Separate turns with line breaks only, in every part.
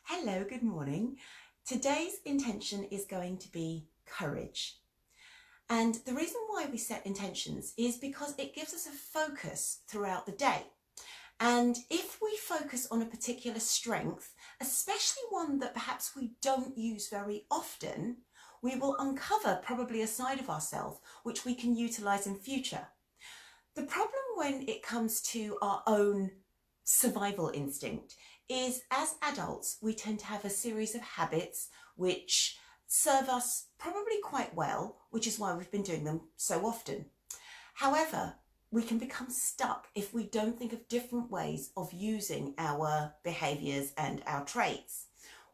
Hello, good morning. Today's intention is going to be courage. And the reason why we set intentions is because it gives us a focus throughout the day. And if we focus on a particular strength, especially one that perhaps we don't use very often, we will uncover probably a side of ourselves which we can utilize in future. The problem when it comes to our own survival instinct is, as adults, we tend to have a series of habits which serve us probably quite well, which is why we've been doing them so often. However, we can become stuck if we don't think of different ways of using our behaviours and our traits.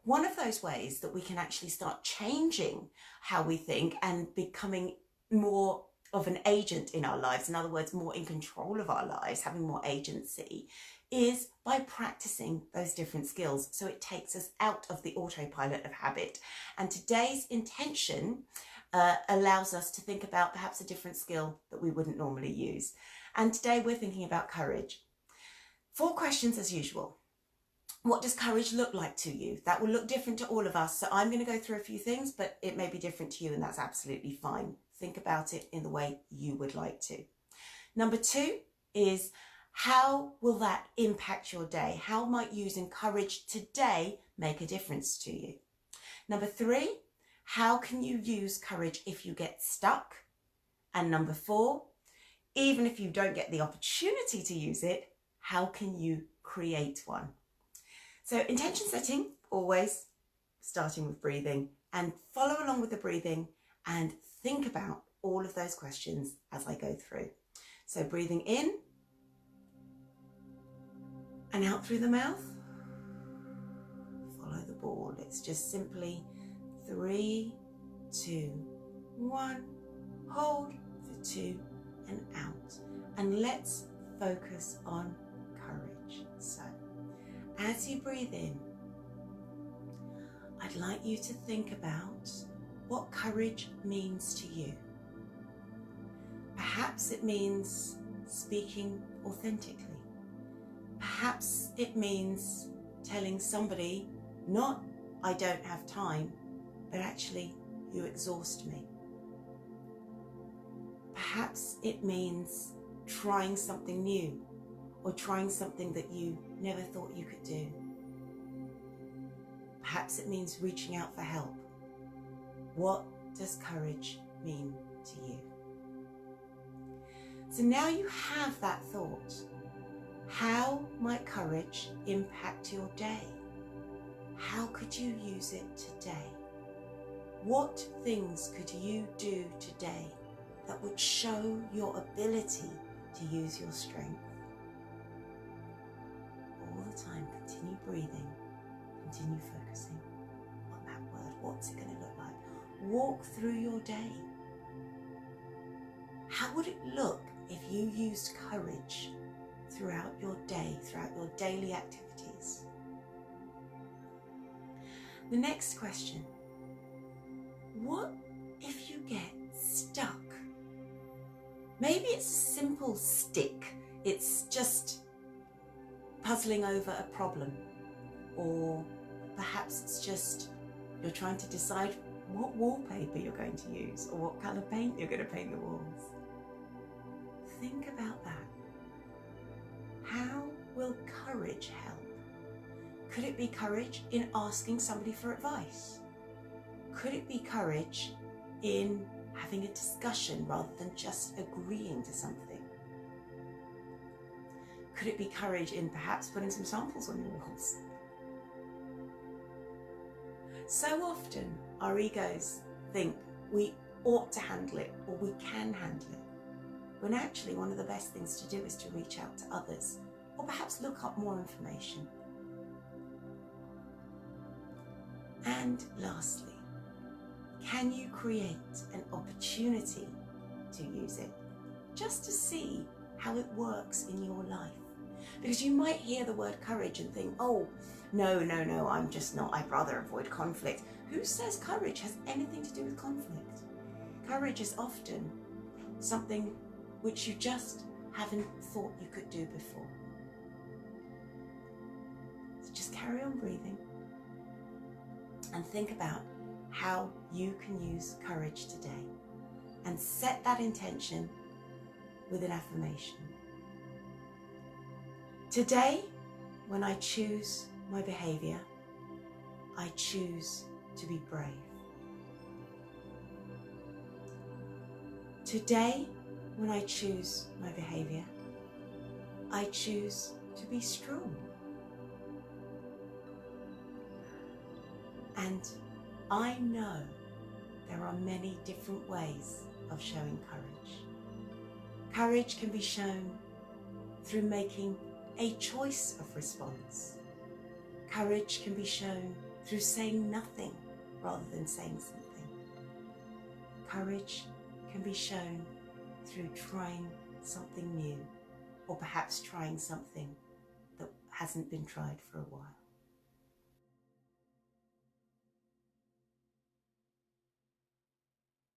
One of those ways that we can actually start changing how we think and becoming more of an agent in our lives, in other words, more in control of our lives, having more agency, is by practicing those different skills. So it takes us out of the autopilot of habit. And today's intention allows us to think about perhaps a different skill that we wouldn't normally use. And today we're thinking about courage. 4 questions as usual. What does courage look like to you? That will look different to all of us. So I'm going to go through a few things, but it may be different to you, and that's absolutely fine. Think about it in the way you would like to. Number 2 is, how will that impact your day? How might using courage today make a difference to you? Number 3, how can you use courage if you get stuck? And number 4, even if you don't get the opportunity to use it, how can you create one? So intention setting, always starting with breathing, and follow along with the breathing and think about all of those questions as I go through. So breathing in and out through the mouth. Follow the ball. It's just simply 3, 2, 1. Hold for 2 and out. And let's focus on courage. So as you breathe in, I'd like you to think about what courage means to you. Perhaps it means speaking authentically. Perhaps it means telling somebody, not "I don't have time," but actually, "You exhaust me." Perhaps it means trying something new or trying something that you never thought you could do. Perhaps it means reaching out for help. What does courage mean to you? So now you have that thought. How might courage impact your day? How could you use it today? What things could you do today that would show your ability to use your strength? All the time, continue breathing, continue focusing on that word. What's it going to look like? Walk through your day. How would it look if you used courage throughout your day, throughout your daily activities? The next question, what if you get stuck? Maybe it's a simple stick. It's just puzzling over a problem. Or perhaps it's just you're trying to decide what wallpaper you're going to use or what colour paint you're going to paint the walls. Think about that. How will courage help? Could it be courage in asking somebody for advice? Could it be courage in having a discussion rather than just agreeing to something? Could it be courage in perhaps putting some samples on your walls? So often our egos think we ought to handle it or we can handle it, when actually one of the best things to do is to reach out to others or perhaps look up more information. And lastly, can you create an opportunity to use it just to see how it works in your life? Because you might hear the word courage and think, oh, no, I'm just not, I'd rather avoid conflict. Who says courage has anything to do with conflict? Courage is often something which you just haven't thought you could do before. So just carry on breathing and think about how you can use courage today, and set that intention with an affirmation. Today, when I choose my behavior, I choose to be brave. Today, when I choose my behavior, I choose to be strong. And I know there are many different ways of showing courage. Courage can be shown through making a choice of response. Courage can be shown through saying nothing rather than saying something. Courage can be shown through trying something new, or perhaps trying something that hasn't been tried for a while.